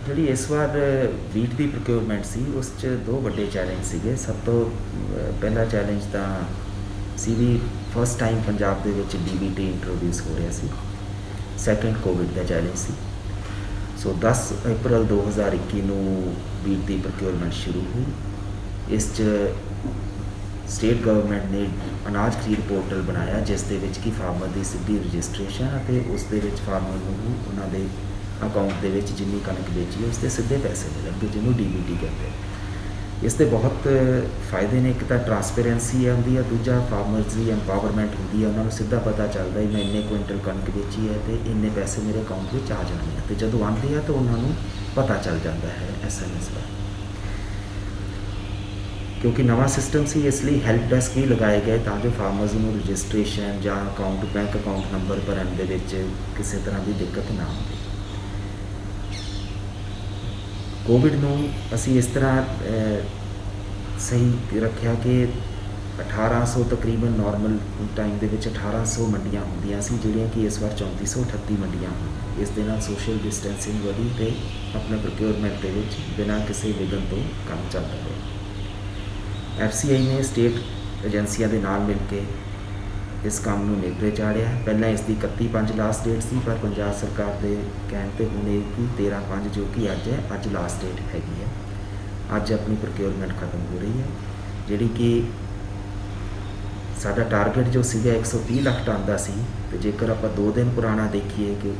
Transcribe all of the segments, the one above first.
ਜਿਹੜੀ ਇਸ ਵਾਰ ਵੀਟ ਦੀ ਪ੍ਰੋਕਿਉਰਮੈਂਟ ਸੀ ਉਸ 'ਚ ਦੋ ਵੱਡੇ ਚੈਲੰਜ ਸੀਗੇ। ਸਭ ਤੋਂ ਪਹਿਲਾ ਚੈਲੰਜ ਤਾਂ ਸੀ ਵੀ ਫਸਟ ਟਾਈਮ ਪੰਜਾਬ ਦੇ ਵਿੱਚ DBT ਇੰਟਰੋਡਿਊਸ ਹੋ ਰਿਹਾ ਸੀ। ਸੈਕੰਡ ਕੋਵਿਡ ਦਾ ਚੈਲੰਜ ਸੀ। ਸੋ 10 ਅਪ੍ਰੈਲ 2021 ਨੂੰ ਵੀਟ ਦੀ ਪ੍ਰੋਕਿਉਰਮੈਂਟ ਸ਼ੁਰੂ ਹੋਈ। ਇਸ 'ਚ ਸਟੇਟ ਗਵਰਨਮੈਂਟ ਨੇ ਅਨਾਜ ਖਰੀਦ ਪੋਰਟਲ ਬਣਾਇਆ, ਜਿਸ ਦੇ ਵਿੱਚ ਕਿ ਫਾਰਮਰ ਦੀ ਸਿੱਧੀ ਰਜਿਸਟ੍ਰੇਸ਼ਨ ਅਤੇ ਉਸ ਦੇ ਵਿੱਚ ਫਾਰਮਰ ਨੂੰ ਉਹਨਾਂ ਦੇ ਅਕਾਊਂਟ ਦੇ ਵਿੱਚ ਜਿੰਨੀ ਕਣਕ ਵੇਚੀ ਹੈ ਉਸ ਦੇ ਸਿੱਧੇ ਪੈਸੇ ਮਿਲਣਗੇ, ਜਿਹਨੂੰ DBT ਕਹਿੰਦੇ। ਇਸ ਦੇ ਬਹੁਤ ਫਾਇਦੇ ਨੇ। ਇੱਕ ਤਾਂ ਟਰਾਂਸਪੇਰੈਂਸੀ ਆਉਂਦੀ ਹੈ, ਦੂਜਾ ਫਾਰਮਰਸ ਦੀ ਐਮਪਾਵਰਮੈਂਟ ਹੁੰਦੀ ਹੈ। ਉਹਨਾਂ ਨੂੰ ਸਿੱਧਾ ਪਤਾ ਚੱਲਦਾ ਹੈ ਮੈਂ ਇੰਨੇ ਕੁਇੰਟਲ ਕਣਕ ਵੇਚੀ ਹੈ ਅਤੇ ਇੰਨੇ ਪੈਸੇ ਮੇਰੇ ਅਕਾਊਂਟ ਵਿੱਚ ਆ ਜਾਣੇ ਆ, ਅਤੇ ਜਦੋਂ ਆਉਂਦੇ ਆ ਤਾਂ ਉਹਨਾਂ ਨੂੰ ਪਤਾ ਚੱਲ ਜਾਂਦਾ ਹੈ SMS ਦਾ। ਕਿਉਂਕਿ ਨਵਾਂ ਸਿਸਟਮ ਸੀ, ਇਸ ਲਈ ਹੈਲਪ ਡੈਸਕ ਵੀ ਲਗਾਏ ਗਏ ਤਾਂ ਜੋ ਫਾਰਮਰਸ ਨੂੰ ਰਜਿਸਟ੍ਰੇਸ਼ਨ ਜਾਂ ਬੈਂਕ ਅਕਾਊਂਟ ਨੰਬਰ ਭਰਨ ਦੇ ਵਿੱਚ ਕਿਸੇ ਤਰ੍ਹਾਂ ਦੀ ਦਿੱਕਤ ਨਾ ਆਵੇ। ਕੋਵਿਡ ਨੂੰ ਅਸੀਂ ਇਸ ਤਰ੍ਹਾਂ ਸਹੀ ਰੱਖਿਆ ਕਿ 1800 ਤਕਰੀਬਨ ਨੋਰਮਲ ਟਾਈਮ ਦੇ ਵਿੱਚ 1800 ਮੰਡੀਆਂ ਹੁੰਦੀਆਂ ਸੀ, ਜਿਹੜੀਆਂ ਕਿ ਇਸ ਵਾਰ 3438 ਮੰਡੀਆਂ ਹੋਈਆਂ। ਇਸ ਦੇ ਨਾਲ ਸੋਸ਼ਲ ਡਿਸਟੈਂਸਿੰਗ ਵਧੀ ਅਤੇ ਆਪਣੇ ਪ੍ਰੋਕਿਉਰਮੈਂਟ ਦੇ ਵਿੱਚ ਬਿਨਾਂ ਕਿਸੇ ਵਿਘਨ ਤੋਂ ਕੰਮ ਚੱਲਦਾ ਰਿਹਾ। FCI ਨੇ ਸਟੇਟ ਏਜੰਸੀਆਂ ਦੇ ਨਾਲ ਮਿਲ ਕੇ ਇਸ ਕੰਮ ਨੂੰ ਨੇਪਰੇ ਚਾੜਿਆ। ਪਹਿਲਾਂ ਇਸ ਦੀ 31/5 ਲਾਸਟ ਡੇਟ ਸੀ, ਪਰ ਪੰਜਾਬ ਸਰਕਾਰ ਦੇ ਕਹਿਣ 'ਤੇ ਹੁਣ ਇਹ ਕਿ 13/5 ਜੋ ਕਿ ਅੱਜ ਹੈ, ਅੱਜ ਲਾਸਟ ਡੇਟ ਹੈਗੀ ਹੈ। ਅੱਜ ਆਪਣੀ ਪ੍ਰੋਕਿਉਰਮੈਂਟ ਖਤਮ ਹੋ ਰਹੀ ਹੈ, ਜਿਹੜੀ ਕਿ ਸਾਡਾ ਟਾਰਗੇਟ ਜੋ ਸੀਗਾ 130 ਲੱਖ ਟਨ ਦਾ ਸੀ, ਅਤੇ ਜੇਕਰ ਆਪਾਂ 2 ਦਿਨ ਪੁਰਾਣਾ ਦੇਖੀਏ ਕਿ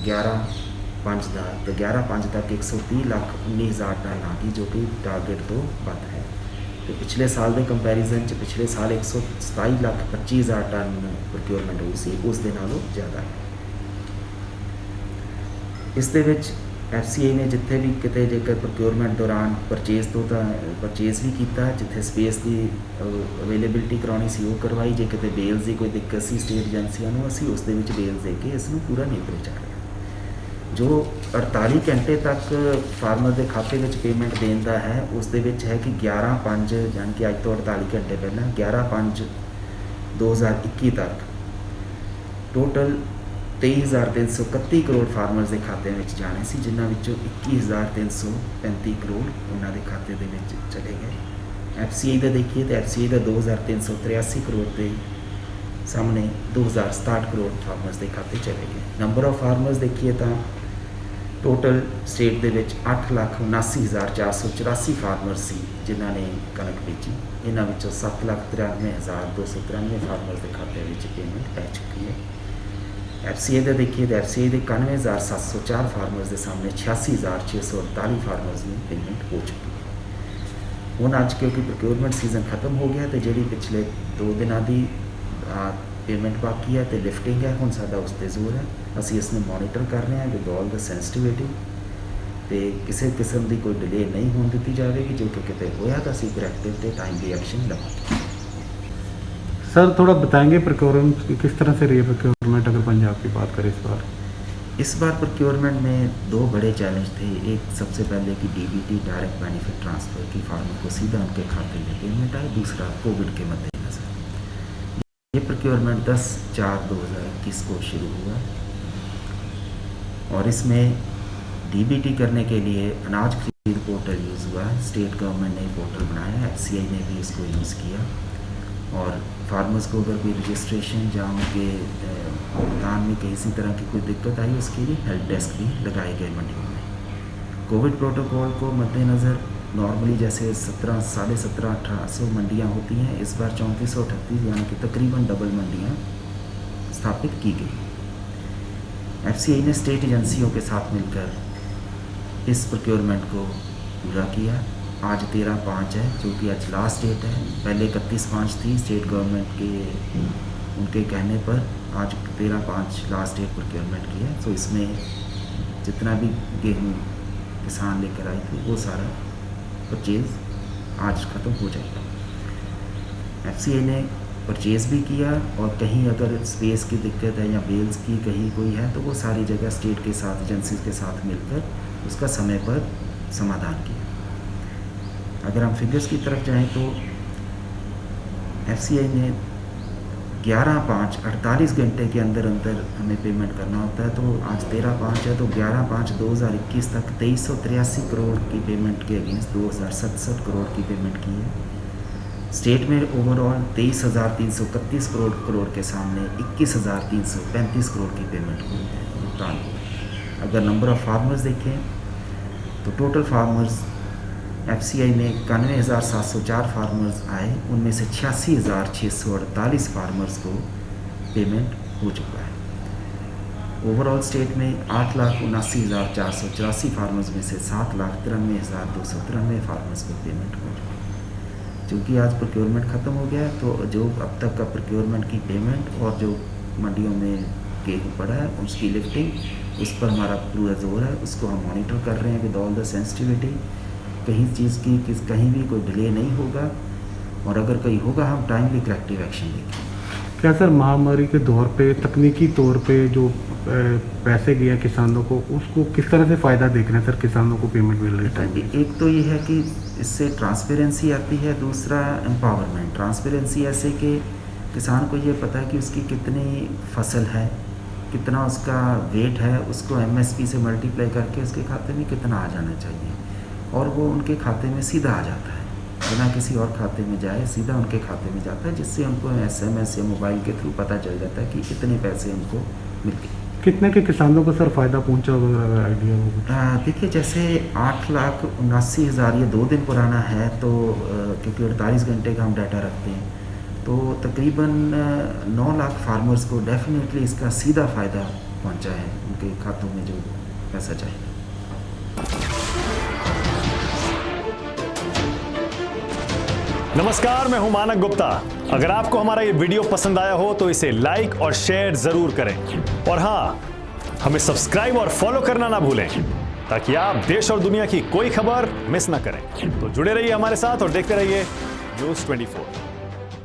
11/5 ਦਾ, ਤਾਂ 11/5 ਤੱਕ 130 ਲੱਖ 19,000 ਟਨ ਆ ਗਈ, ਜੋ ਕਿ ਟਾਰਗੇਟ ਤੋਂ ਵੱਧ ਹੈ। ਅਤੇ ਪਿਛਲੇ ਸਾਲ ਦੇ ਕੰਪੈਰੀਜ਼ਨ 'ਚ ਪਿਛਲੇ ਸਾਲ 127,25,000 ਟਨ ਪ੍ਰੋਕਿਉਰਮੈਂਟ ਹੋਈ ਸੀ, ਉਸ ਦੇ ਨਾਲੋਂ ਜ਼ਿਆਦਾ ਹੈ। ਇਸ ਦੇ ਵਿੱਚ FCI ਨੇ ਜਿੱਥੇ ਵੀ ਕਿਤੇ ਜੇਕਰ ਪ੍ਰੋਕਿਉਰਮੈਂਟ ਦੌਰਾਨ ਪਰਚੇਜ਼ ਤੋਂ ਤਾਂ ਪਰਚੇਜ਼ ਵੀ ਕੀਤਾ, ਜਿੱਥੇ ਸਪੇਸ ਦੀ ਅਵੇਲੇਬਿਲਿਟੀ ਕਰਾਉਣੀ ਸੀ ਉਹ ਕਰਵਾਈ। ਜੇ ਕਿਤੇ ਬੇਲਸ ਦੀ ਕੋਈ ਦਿੱਕਤ ਸੀ ਸਟੇਟ ਏਜੰਸੀਆਂ ਨੂੰ, ਅਸੀਂ ਉਸ ਦੇ ਵਿੱਚ ਬੇਲਸ ਦੇ ਕੇ ਇਸ ਨੂੰ ਪੂਰਾ ਨੇਪਰੇ ਚਾੜਿਆ। ਜੋ 48 ਘੰਟੇ ਤੱਕ ਫਾਰਮਰ ਦੇ ਖਾਤੇ ਵਿੱਚ ਪੇਮੈਂਟ ਦੇਣ ਦਾ ਹੈ, ਉਸ ਦੇ ਵਿੱਚ ਹੈ ਕਿ 11/5 ਯਾਨੀ ਕਿ ਅੱਜ ਤੋਂ 48 ਘੰਟੇ ਪਹਿਲਾਂ 11/5/2021 ਤੱਕ ਟੋਟਲ 23,331 ਕਰੋੜ ਫਾਰਮਰਸ ਦੇ ਖਾਤਿਆਂ ਵਿੱਚ ਜਾਣੇ ਸੀ, ਜਿਨ੍ਹਾਂ ਵਿੱਚੋਂ 21,335 ਕਰੋੜ ਉਹਨਾਂ ਦੇ ਖਾਤੇ ਦੇ ਵਿੱਚ ਚਲੇ ਗਏ। FCI ਦਾ ਦੇਖੀਏ ਤਾਂ FCI ਦਾ 2,383 ਕਰੋੜ ਦੇ ਸਾਹਮਣੇ 2,067 ਕਰੋੜ ਫਾਰਮਰਸ ਦੇ ਖਾਤੇ ਚਲੇ ਗਏ। ਨੰਬਰ ਆਫ ਫਾਰਮਰਸ ਦੇਖੀਏ ਤਾਂ ਟੋਟਲ ਸਟੇਟ ਦੇ ਵਿੱਚ 8,79,484 ਫਾਰਮਰ ਸੀ ਜਿਨ੍ਹਾਂ ਨੇ ਕਣਕ ਵੇਚੀ। ਇਹਨਾਂ ਵਿੱਚੋਂ 7,93,293 ਫਾਰਮਰਸ ਦੇ ਖਾਤੇ ਵਿੱਚ ਪੇਮੈਂਟ ਪੈ ਚੁੱਕੀ ਹੈ। FCI ਦਾ ਦੇਖੀਏ ਤਾਂ FCI ਦੇ 91,704 ਫਾਰਮਰਸ ਦੇ ਸਾਹਮਣੇ 86,648 ਫਾਰਮਰਸ ਨੂੰ ਪੇਮੈਂਟ ਹੋ ਚੁੱਕੀ ਹੈ। ਹੁਣ ਅੱਜ ਕਿਉਂਕਿ ਪ੍ਰੋਕਿਉਰਮੈਂਟ ਸੀਜ਼ਨ ਖਤਮ ਹੋ ਗਿਆ, ਅਤੇ ਜਿਹੜੀ ਪਿਛਲੇ 2 ਦਿਨਾਂ ਦੀ ਪੇਮੈਂਟ ਬਾਕੀ ਹੈ ਅਤੇ ਲਿਫਟਿੰਗ ਹੈ, ਹੁਣ ਸਾਡਾ ਉਸ 'ਤੇ ਜ਼ੋਰ ਹੈ। ਅਸੀਂ ਇਸ ਨੂੰ ਮੋਨੀਟਰ ਕਰ ਰਹੇ ਹਾਂ ਵਿਦ ਆਲ ਦਾ ਸੈਂਸਿਟੀਵਿਟੀ, ਅਤੇ ਕਿਸੇ ਕਿਸਮ ਦੀ ਕੋਈ ਡਿਲੇ ਨਹੀਂ ਹੋਣ ਦਿੱਤੀ ਜਾਵੇਗੀ। ਜੋ ਕਿ ਕਿਤੇ ਹੋਇਆ ਤਾਂ ਅਸੀਂ ਕਰੈਕਟਿਵ ਅਤੇ ਟਾਈਮਲੀ एक्शन लगा। सर थोड़ा बताएंगे प्रोक्योरमेंट किस तरह से रही है प्रोक्योरमेंट, अगर पंजाब की बात करें इस बार प्रोक्योरमेंट में 2 बड़े चैलेंज थे। एक सबसे पहले कि DBT डायरेक्ट बेनिफिट ट्रांसफ़र की फार्मर को सीधा उनके खाते में पेमेंट आए। दूसरा कोविड के मद्देनज़र ये प्रोक्योरमेंट 10/4/2021 को शुरू हुआ, और इसमें DBT करने के लिए अनाज खरीद पोर्टल यूज़ हुआ है। स्टेट गवर्नमेंट ने पोर्टल बनाया, FCI ने भी इसको यूज़ किया, और फार्मर्स को अगर कोई रजिस्ट्रेशन या उनके भुगतान में किसी तरह की कोई दिक्कत आई, उसके लिए हेल्प डेस्क भी लगाए गए मंडियों में। कोविड प्रोटोकॉल को मद्देनज़र नॉर्मली जैसे 17,500 मंडियाँ होती हैं, इस बार 3438 यानी कि तकरीबन डबल मंडियाँ स्थापित की गई। FCI ने स्टेट एजेंसियों के साथ मिलकर इस प्रोक्योरमेंट को पूरा किया। आज 13/5 है, जो कि आज लास्ट डेट है। पहले 31/5 थी स्टेट गवर्नमेंट के उनके कहने पर, आज 13/5 लास्ट डेट प्रोक्योरमेंट की है। तो इसमें जितना भी गेहूँ किसान लेकर आए थे वो सारा परचेज़ आज ख़त्म हो जाएगा। FCI ने परचेज़ भी किया, और कहीं अगर स्पेस की दिक्कत है या बेल्स की कहीं कोई है, तो वो सारी जगह स्टेट के साथ एजेंसीज के साथ मिलकर उसका समय पर समाधान किया। अगर हम फिगर्स की तरफ जाएं तो FCI ने 11/5 48 घंटे के अंदर अंदर हमें पेमेंट करना होता है। तो आज 13/5 है, तो 11/5/2021 तक 2383 करोड़ की पेमेंट के अगेंस्ट 2067 करोड़ की पेमेंट की है। स्टेट में ओवरऑल 23,331 करोड़ के सामने 21,335 करोड़ की पेमेंट हुई है, भुगतान हुआ है। अगर नंबर ऑफ़ फार्मर्स देखें तो टोटल फार्मर्स FCI में 91,704 फार्मर्स आए, उनमें से 86,648 फार्मर्स को पेमेंट हो चुका है। ओवरऑल स्टेट में 8,79,484 फार्मर्स में से 7,93,293 फार्मर्स को पेमेंट हो चुका है। क्योंकि आज प्रोक्योरमेंट ख़त्म हो गया है, तो जो अब तक का प्रोक्योरमेंट की पेमेंट और जो मंडियों में गेहूँ पड़ा है उसकी लिफ्टिंग, उस पर हमारा पूरा जोर है। उसको हम मॉनिटर कर रहे हैं विद ऑल द सेंसिटिविटी। कहीं चीज़ की कहीं भी कोई डिले नहीं होगा, और अगर कहीं होगा हम टाइमली करेक्टिव एक्शन लेंगे। क्या सर महामारी के दौर पे तकनीकी तौर पे जो पैसे गए किसानों को, उसको किस तरह से फ़ायदा देख रहे हैं सर किसानों को पेमेंट मिल रही है? एक तो ये है कि इससे ट्रांसपेरेंसी आती है, दूसरा एम्पावरमेंट। ट्रांसपेरेंसी ऐसे कि किसान को ये पता है कि उसकी कितनी फसल है, कितना उसका वेट है, उसको MSP से मल्टीप्लाई करके उसके खाते में कितना आ जाना चाहिए, और वो उनके खाते में सीधा आ जाता है, बिना किसी और खाते में जाए सीधा उनके खाते में जाता है, जिससे उनको SMS या मोबाइल के थ्रू पता चल जाता है कि इतने पैसे उनको मिल गए। कितने के किसानों को सर फ़ायदा पहुंचा होगा, आइडिया होगा? देखिए, जैसे 8,79,000 ये 2 दिन पुराना है, तो क्योंकि 48 घंटे का हम डाटा रखते हैं, तो तकरीबन 9 लाख फार्मर्स को डेफिनेटली इसका सीधा फ़ायदा पहुंचा है, उनके खातों में जो पैसा चाहिए। नमस्कार, मैं हूं मानक गुप्ता। अगर आपको हमारा ये वीडियो पसंद आया हो तो इसे लाइक और शेयर जरूर करें, और हाँ, हमें सब्सक्राइब और फॉलो करना ना भूलें, ताकि आप देश और दुनिया की कोई खबर मिस ना करें। तो जुड़े रहिए हमारे साथ और देखते रहिए न्यूज़ 24।